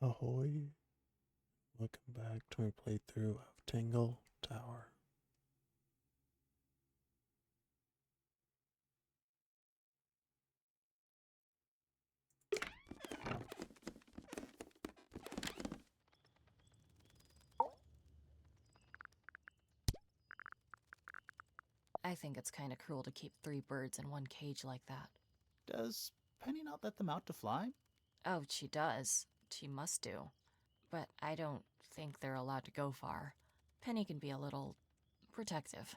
Ahoy! Welcome back to my playthrough of Tangle Tower. I think it's kinda cruel to keep 3 birds in one cage like that. Does Penny not let them out to fly? Oh, she does. She must do. But I don't think they're allowed to go far. Penny can be a little protective.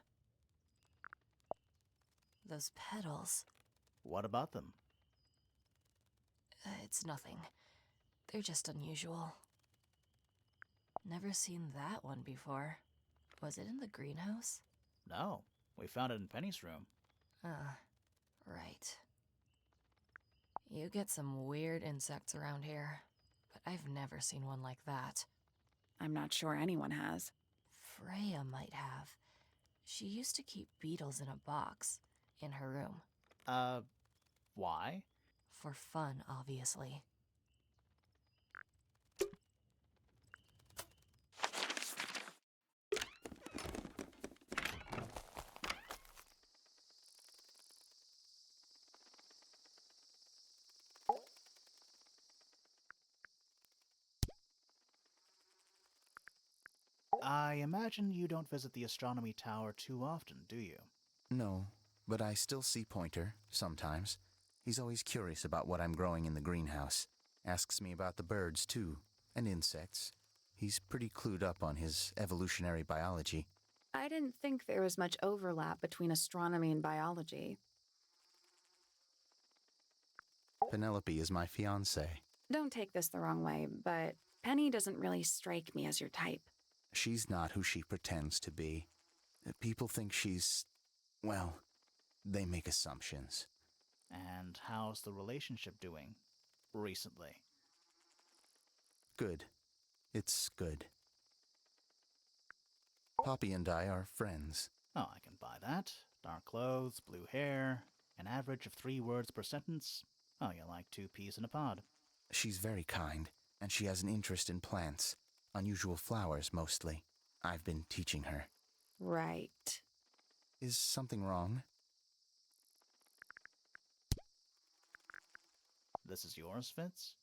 Those petals, What about them? it's nothing. They're just unusual. Never seen that one before. Was it in the greenhouse? No, we found it in Penny's room. Right. You get some weird insects around here, but I've never seen one like that. I'm not sure anyone has. Freya might have. She used to keep beetles in a box in her room. Why? For fun, obviously. I imagine you don't visit the astronomy tower too often, do you? No, but I still see Pointer, sometimes. He's always curious about what I'm growing in the greenhouse. Asks me about the birds, too, and insects. He's pretty clued up on his evolutionary biology. I didn't think there was much overlap between astronomy and biology. Penelope is my fiancée. Don't take this the wrong way, but Penny doesn't really strike me as your type. She's not who she pretends to be. People think she's... well, they make assumptions. And how's the relationship doing? Recently? Good. It's good. Poppy and I are friends. Oh, I can buy that. Dark clothes, blue hair, an average of 3 words per sentence. Oh, you're like 2 peas in a pod. She's very kind, and she has an interest in plants. Unusual flowers, mostly. I've been teaching her. Right. Is something wrong? This is yours, Fitz?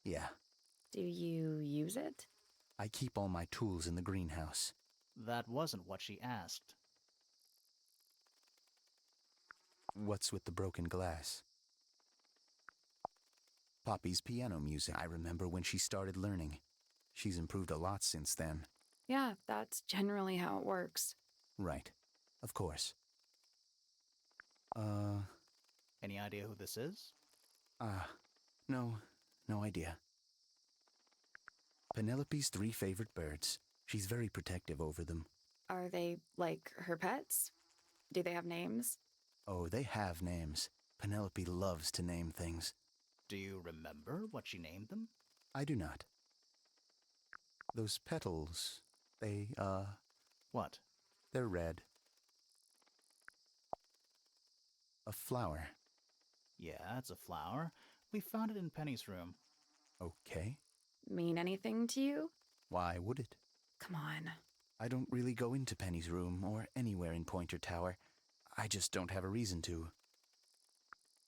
Yeah. Do you use it? I keep all my tools in the greenhouse. That wasn't what she asked. What's with the broken glass? Poppy's piano music. I remember when she started learning. She's improved a lot since then. Yeah, that's generally how it works. Right. Of course. Any idea who this is? No idea. Penelope's 3 favorite birds. She's very protective over them. Are they, like, her pets? Do they have names? Oh, they have names. Penelope loves to name things. Do you remember what she named them? I do not. Those petals, What? they're red. A flower. Yeah, it's a flower. We found it in Penny's room. Okay. Mean anything to you? Why would it? Come on. I don't really go into Penny's room or anywhere in Pointer Tower. I just don't have a reason to.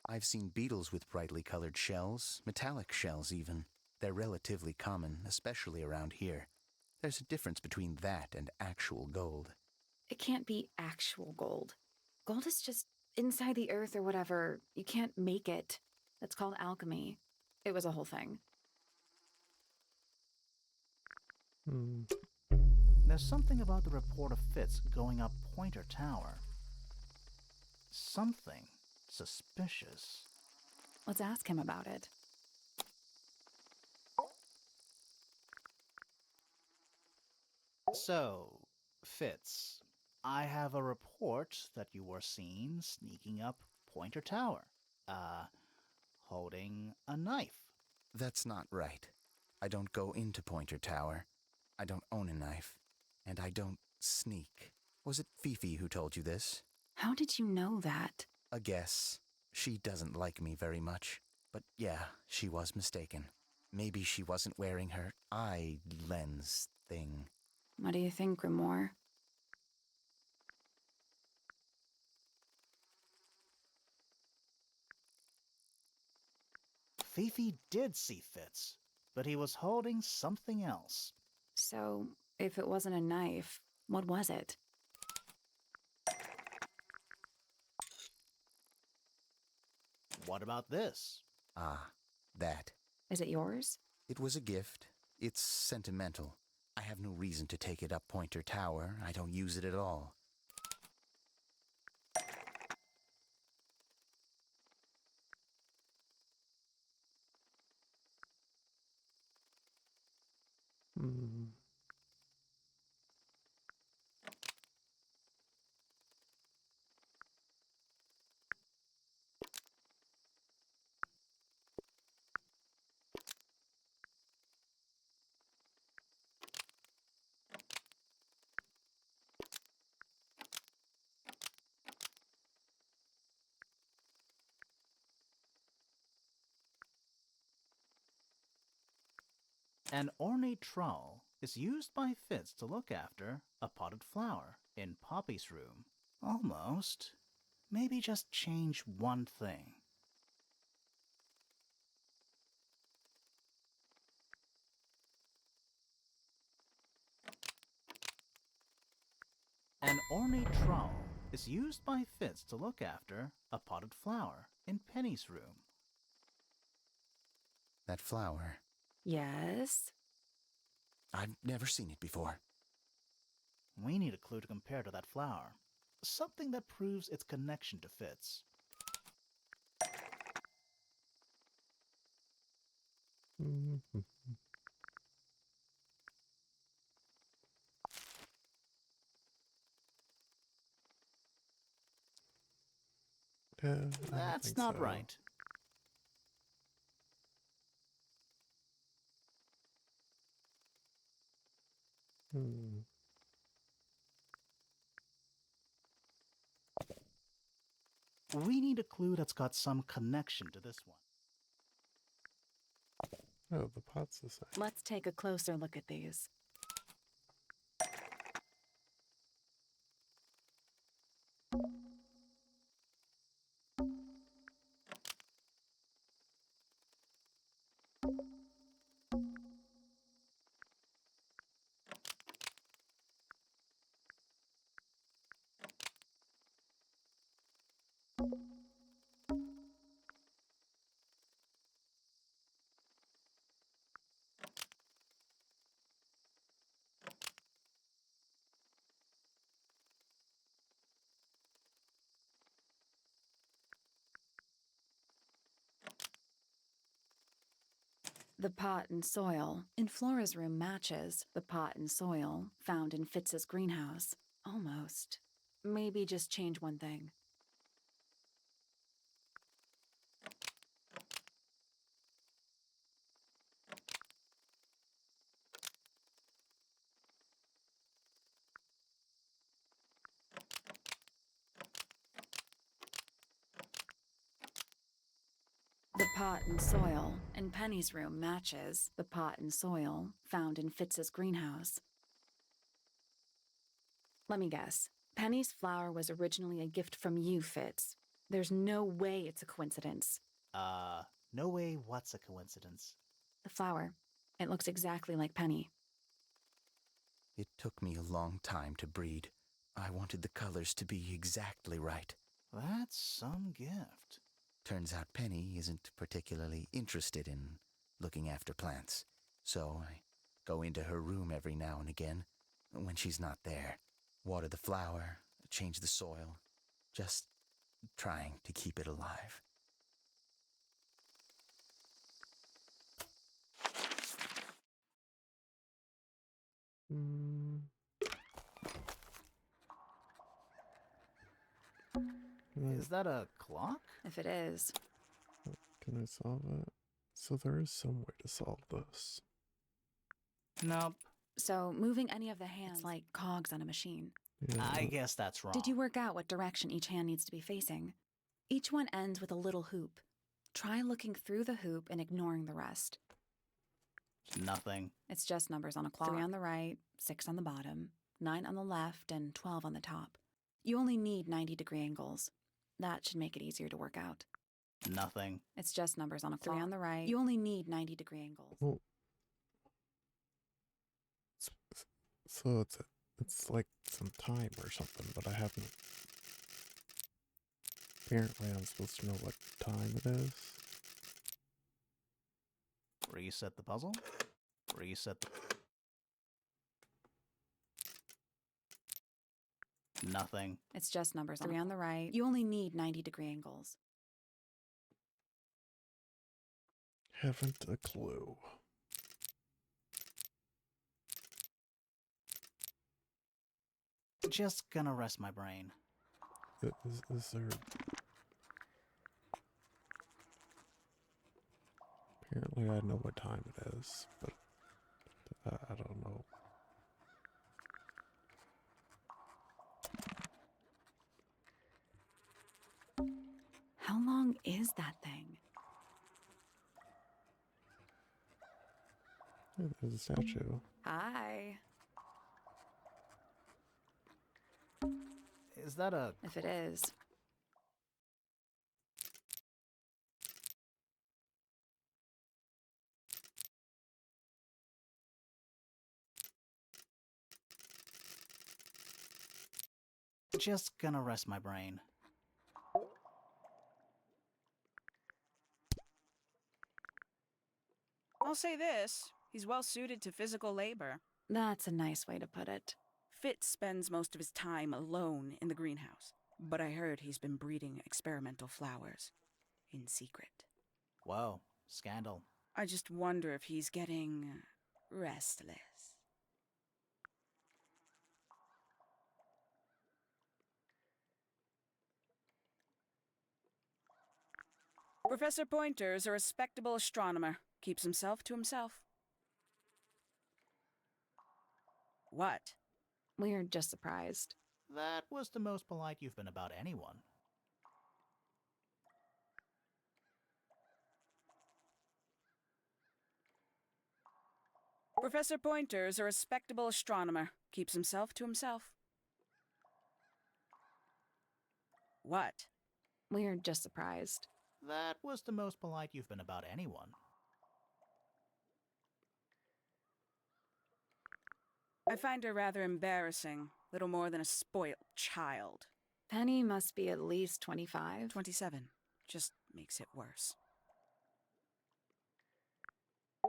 I've seen beetles with brightly colored shells, metallic shells even. They're relatively common, especially around here. There's a difference between that and actual gold. It can't be actual gold. Gold is just inside the earth or whatever. You can't make it. That's called alchemy. It was a whole thing. There's something about the report of Fitz going up Pointer Tower. Something suspicious. Let's ask him about it. So, Fitz, I have a report that you were seen sneaking up Pointer Tower. Holding a knife. That's not right. I don't go into Pointer Tower. I don't own a knife. And I don't sneak. Was it Fifi who told you this? How did you know that? A guess. She doesn't like me very much. But yeah, she was mistaken. Maybe she wasn't wearing her eye lens thing. What do you think, Grimoire? Fifi did see Fitz, but he was holding something else. So, if it wasn't a knife, what was it? What about this? Ah, that. Is it yours? It was a gift. It's sentimental. I have no reason to take it up Pointer Tower. I don't use it at all. Hmm. An ornate trowel is used by Fitz to look after a potted flower in Poppy's room. Almost. Maybe just change one thing. An ornate trowel is used by Fitz to look after a potted flower in Penny's room. That flower. Yes. I've never seen it before. We need a clue to compare to that flower. Something that proves its connection to Fitz. Mhm. I don't That's think not so. right. Hmm. We need a clue that's got some connection to this one. Oh, the pot's the same. Let's take a closer look at these. The pot and soil in Flora's room matches the pot and soil found in Fitz's greenhouse. Almost. Maybe just change one thing. The pot and soil in Penny's room matches the pot and soil found in Fitz's greenhouse. Let me guess. Penny's flower was originally a gift from you, Fitz. There's no way it's a coincidence. No way what's a coincidence. The flower. It looks exactly like Penny. It took me a long time to breed. I wanted the colors to be exactly right. That's some gift. Turns out Penny isn't particularly interested in looking after plants, so I go into her room every now and again when she's not there. Water the flower, change the soil, just trying to keep it alive. Hmm. Is that a clock? If it is, Can I solve it? So there is some way to solve this. Nope. so moving any of the hands like cogs on a machine. Yeah. I guess that's wrong. Did you work out what direction each hand needs to be facing? Each one ends with a little hoop. Try looking through the hoop and ignoring the rest. Nothing. It's just numbers on a clock. 3 on the right, 6 on the bottom, 9 on the left, and 12 on the top. You only need 90-degree angles. That should make it easier to work out. Nothing. It's just numbers on a clock. 3 on the right. You only need 90-degree angles. Well, so it's like some time or something, but I haven't. Apparently, I'm supposed to know what time it is. Reset the puzzle. Reset the... Nothing. It's just numbers. 3 on the right. You only need 90-degree angles. Haven't a clue. Just gonna rest my brain. Is there... Apparently I know what time it is, but I don't know. How long is that thing? Yeah, there's a statue. Hi. Is that a... If it is. Just gonna rest my brain. I'll say this, he's well suited to physical labor. That's a nice way to put it. Fitz spends most of his time alone in the greenhouse, but I heard he's been breeding experimental flowers. In secret. Whoa. Scandal. I just wonder if he's getting restless. Professor Pointer's a respectable astronomer. Keeps himself to himself. What? We're just surprised. That was the most polite you've been about anyone. Professor Pointer's a respectable astronomer. Keeps himself to himself. What? We're just surprised. That was the most polite you've been about anyone. I find her rather embarrassing. Little more than a spoilt child. Penny must be at least 25. 27. Just makes it worse.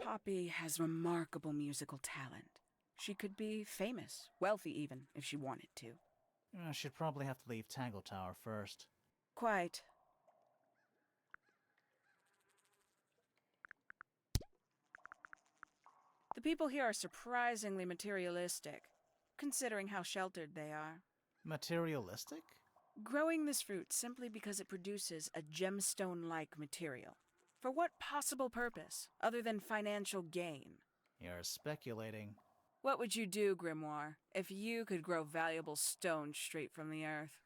Poppy has remarkable musical talent. She could be famous, wealthy even, if she wanted to. She'd probably have to leave Tangle Tower first. Quite. The people here are surprisingly materialistic, considering how sheltered they are. Materialistic? Growing this fruit simply because it produces a gemstone-like material. For what possible purpose, other than financial gain? You're speculating. What would you do, Grimoire, if you could grow valuable stone straight from the earth?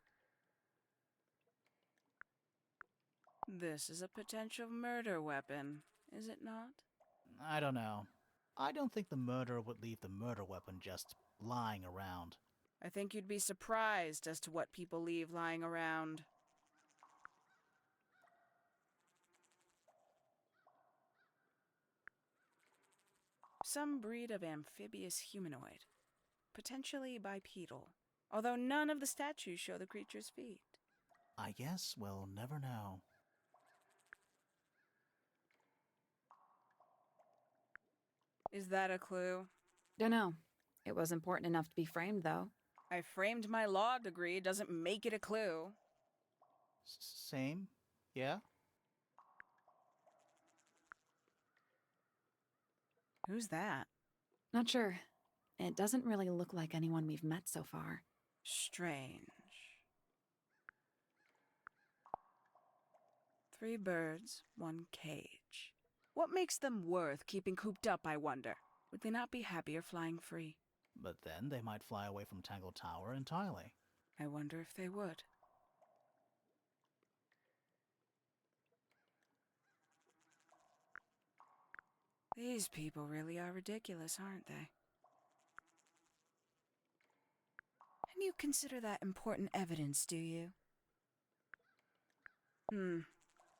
This is a potential murder weapon, is it not? I don't know. I don't think the murderer would leave the murder weapon just lying around. I think you'd be surprised as to what people leave lying around. Some breed of amphibious humanoid, potentially bipedal, although none of the statues show the creature's feet. I guess we'll never know. Is that a clue? Dunno. It was important enough to be framed, though. I framed my law degree, doesn't make it a clue. Same? Yeah? Who's that? Not sure. It doesn't really look like anyone we've met so far. Strange. 3 birds, 1 cage. What makes them worth keeping cooped up, I wonder? Would they not be happier flying free? But then they might fly away from Tangle Tower entirely. I wonder if they would. These people really are ridiculous, aren't they? And you consider that important evidence, do you?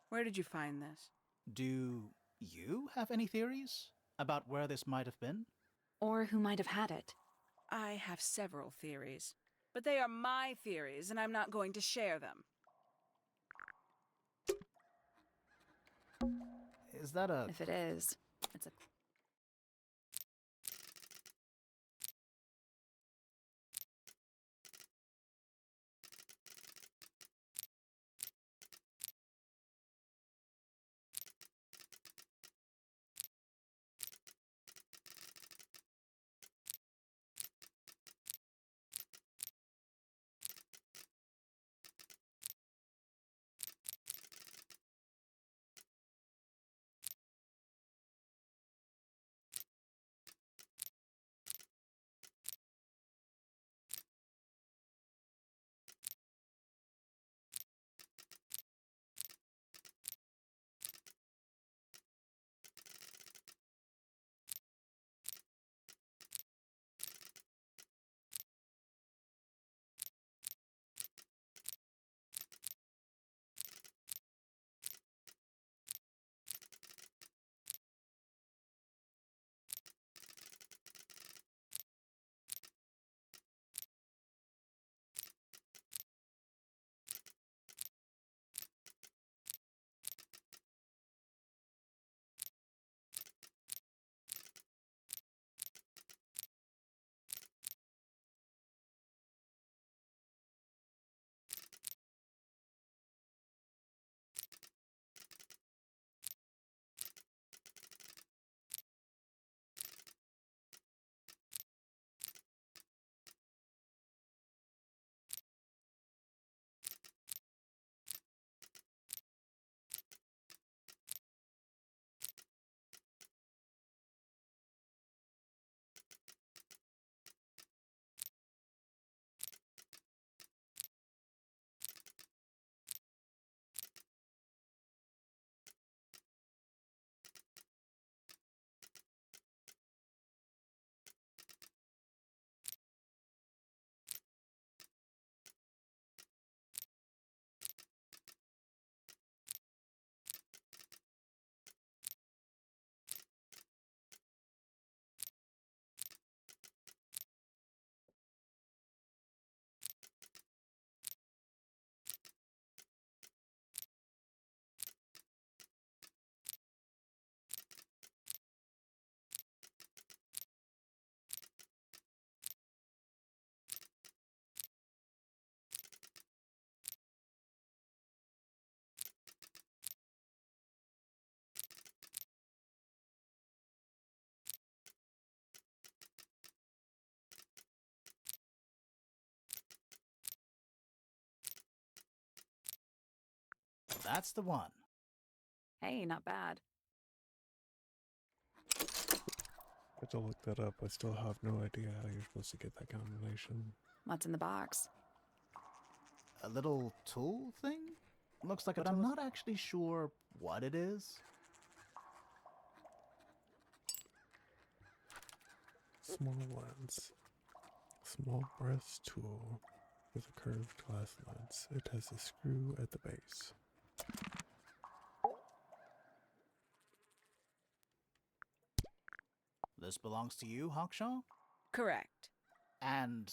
Where did you find this? Do you have any theories about where this might have been? Or who might have had it. I have several theories, but they are my theories, and I'm not going to share them. Is that a... If it is, it's a That's the one. hey, not bad. I had to look that up. I still have no idea how you're supposed to get that combination. What's in the box? A little tool thing? Looks like it, but I'm not actually sure what it is. Small lens. Small brass tool with a curved glass lens. It has a screw at the base. This belongs to you, Hawkshaw? Correct. And,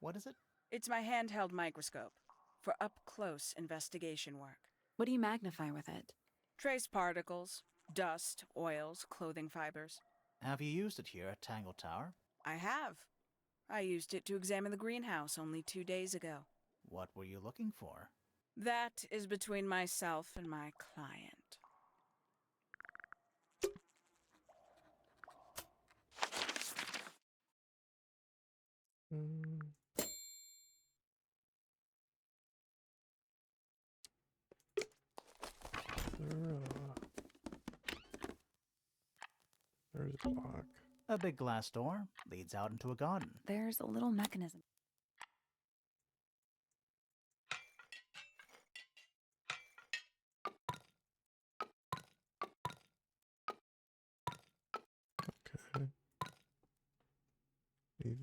what is it? It's my handheld microscope for up-close investigation work. What do you magnify with it? Trace particles, dust, oils, clothing fibers. Have you used it here at Tangle Tower? I have. I used it to examine the greenhouse only 2 days ago. What were you looking for? That is between myself and my client. There's a lock. A big glass door leads out into a garden. There's a little mechanism.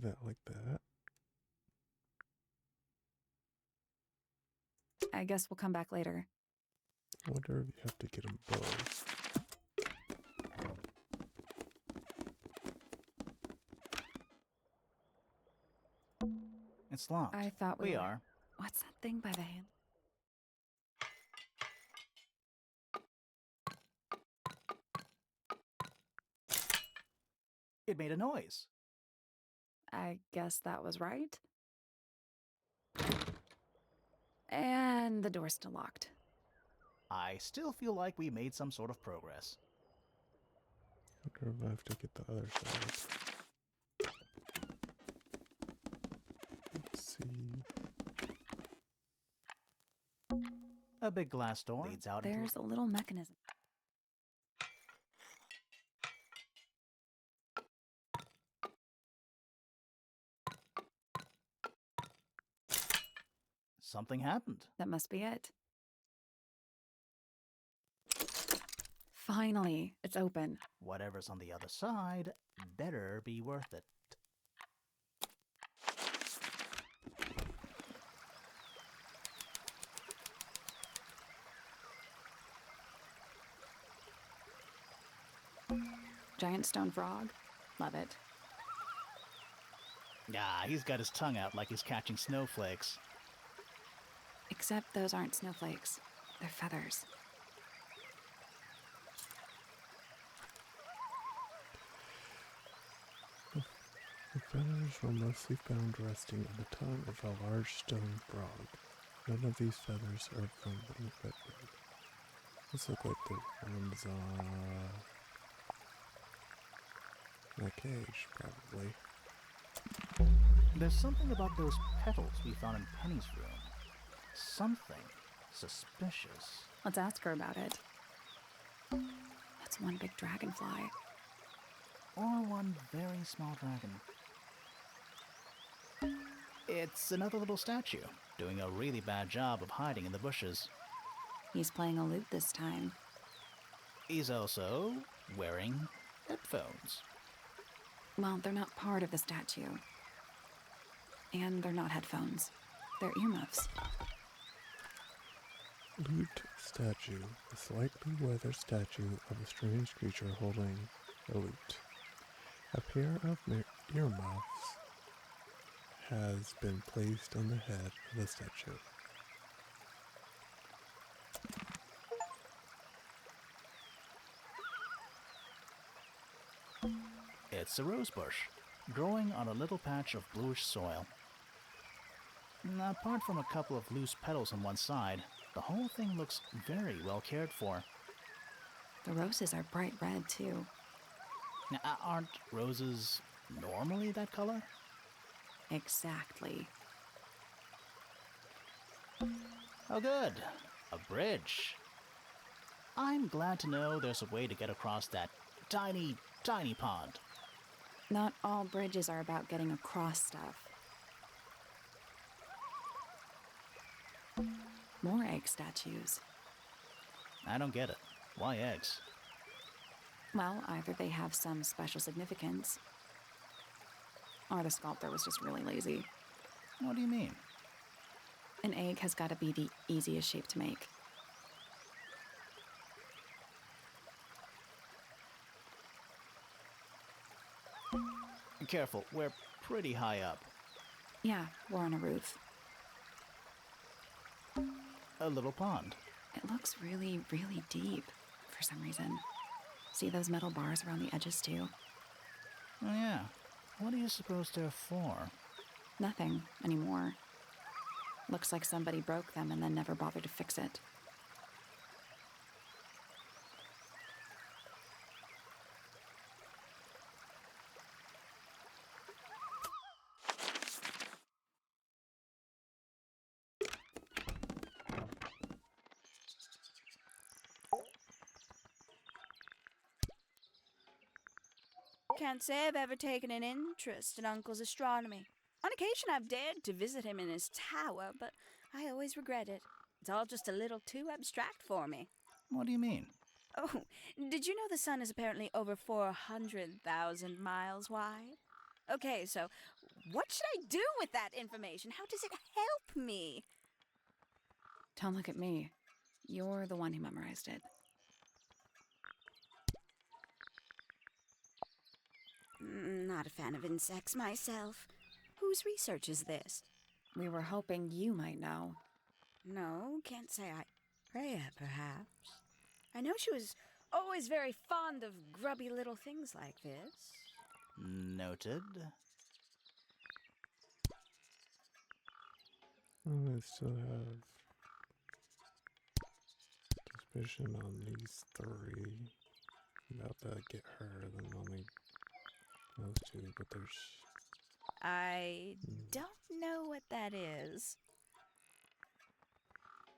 Leave that like that. I guess we'll come back later. I wonder if you have to get them both. It's locked. I thought we were. are. What's that thing by the hand? It made a noise. I guess that was right. And the door's still locked. I still feel like we made some sort of progress. I wonder if I have to get the other side. Let's see. A big glass door leads out into There's a little mechanism. Something happened. That must be it. Finally, it's open. Whatever's on the other side better be worth it. Giant stone frog. Love it. Ah, he's got his tongue out like he's catching snowflakes. Except those aren't snowflakes. They're feathers. The feathers were mostly found resting on the tongue of a large stone frog. None of these feathers are from the bedroom. These look like the ones in a cage, probably. There's something about those petals we found in Penny's room. Something suspicious. Let's ask her about it. That's one big dragonfly. Or one very small dragon. It's another little statue, doing a really bad job of hiding in the bushes. He's playing a lute this time. He's also wearing headphones. Well, they're not part of the statue. And they're not headphones. They're earmuffs. Lute statue, a slightly weathered statue of a strange creature holding a lute. A pair of earmuffs has been placed on the head of the statue. It's a rose bush, growing on a little patch of bluish soil. Apart from a couple of loose petals on one side, the whole thing looks very well cared for. The roses are bright red, too. Now, aren't roses normally that color? Exactly. Oh good, a bridge. I'm glad to know there's a way to get across that tiny, tiny pond. Not all bridges are about getting across stuff. More egg statues. I don't get it. Why eggs? Well, either they have some special significance, or the sculptor was just really lazy. What do you mean? An egg has got to be the easiest shape to make. Careful, we're pretty high up. Yeah, we're on a roof. A little pond. It looks really, really deep for some reason. See those metal bars around the edges, too? Oh yeah. What do you suppose they're for? Nothing anymore. Looks like somebody broke them and then never bothered to fix it. Can't say I've ever taken an interest in Uncle's astronomy. On occasion, I've dared to visit him in his tower, but I always regret it. It's all just a little too abstract for me. What do you mean? Oh, did you know the sun is apparently over 400,000 miles wide? Okay, so What should I do with that information? How does it help me? Don't look at me. You're the one who memorized it. Not a fan of insects myself. Whose research is this? We were hoping you might know. No, can't say I... Freya, perhaps. I know she was always very fond of grubby little things like this. Noted. I still have suspicion on these three. About to get her, then only those two, but there's... I don't know what that is.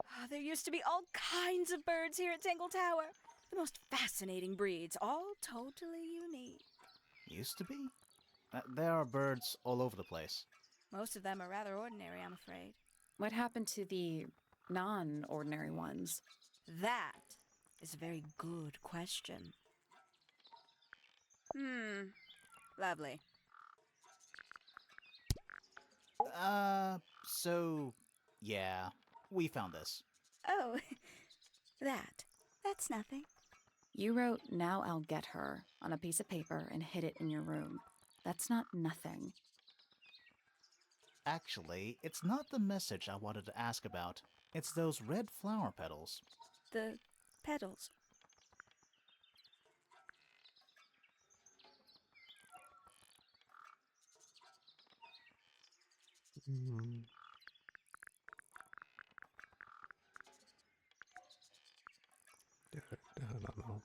Oh, there used to be all kinds of birds here at Tangle Tower. The most fascinating breeds, all totally unique. Used to be? There are birds all over the place. Most of them are rather ordinary, I'm afraid. What happened to the non-ordinary ones? That is a very good question. Lovely. So, yeah, we found this. Oh, that's nothing. You wrote, "Now I'll get her," on a piece of paper and hid it in your room. That's not nothing. Actually, it's not the message I wanted to ask about. It's those red flower petals. The petals. I don't know.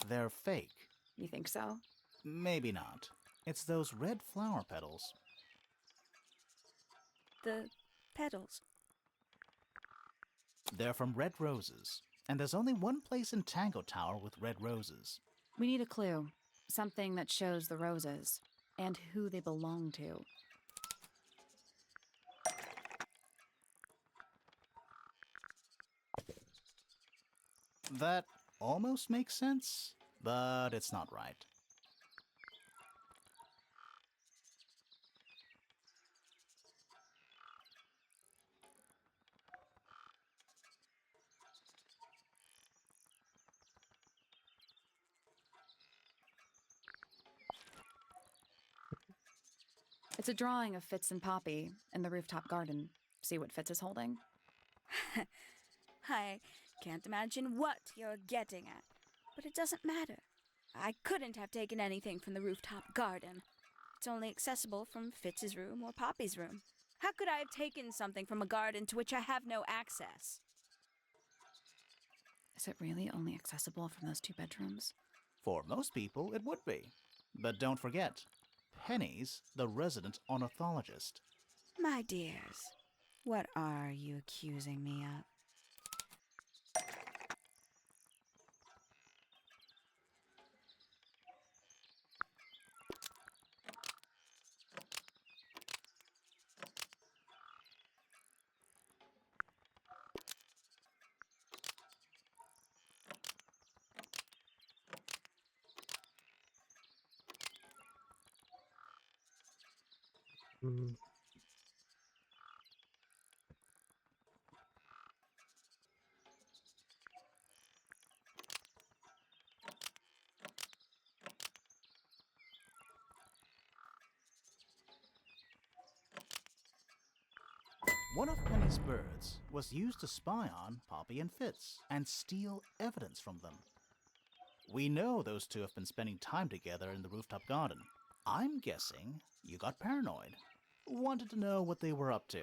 They're fake. You think so? Maybe not. It's those red flower petals. The petals. They're from red roses. And there's only one place in Tangle Tower with red roses. We need a clue. Something that shows the roses. And who they belong to. That almost makes sense, but it's not right. It's a drawing of Fitz and Poppy in the rooftop garden. See what Fitz is holding? I can't imagine what you're getting at, but it doesn't matter. I couldn't have taken anything from the rooftop garden. It's only accessible from Fitz's room or Poppy's room. How could I have taken something from a garden to which I have no access? Is it really only accessible from those two bedrooms? For most people, it would be. But don't forget, Penny's the resident ornithologist. My dears, what are you accusing me of? One of Penny's birds was used to spy on Poppy and Fitz and steal evidence from them. We know those two have been spending time together in the rooftop garden. I'm guessing you got paranoid. Wanted to know what they were up to.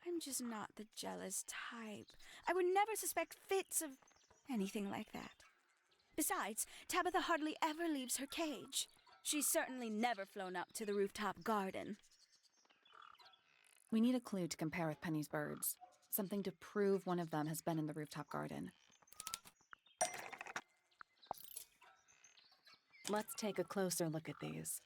I'm just not the jealous type. I would never suspect Fitz of anything like that. Besides, Tabitha hardly ever leaves her cage. She's certainly never flown up to the rooftop garden. We need a clue to compare with Penny's birds. Something to prove one of them has been in the rooftop garden. Let's take a closer look at these.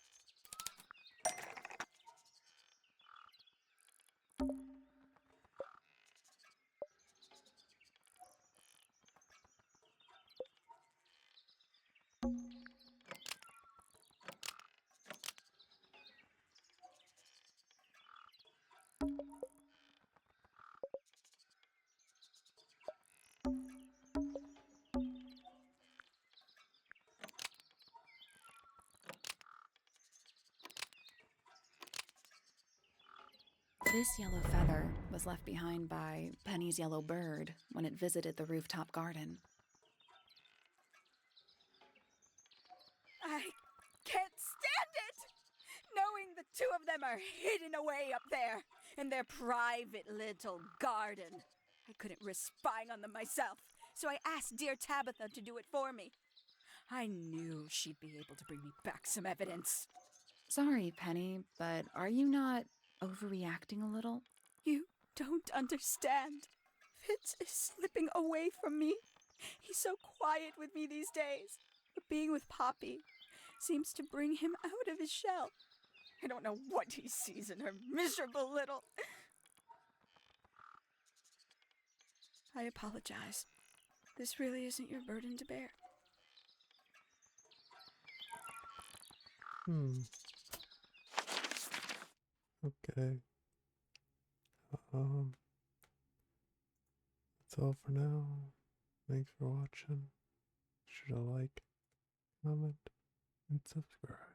This yellow feather was left behind by Penny's yellow bird when it visited the rooftop garden. I can't stand it! Knowing the two of them are hidden away up there in their private little garden. I couldn't risk spying on them myself, so I asked dear Tabitha to do it for me. I knew she'd be able to bring me back some evidence. Sorry, Penny, but are you not overreacting a little? You don't understand. Fitz is slipping away from me. He's so quiet with me these days. But being with Poppy seems to bring him out of his shell. I don't know what he sees in her miserable little... I apologize. This really isn't your burden to bear. Okay. That's all for now. Thanks for watching. Should I like, comment, and subscribe.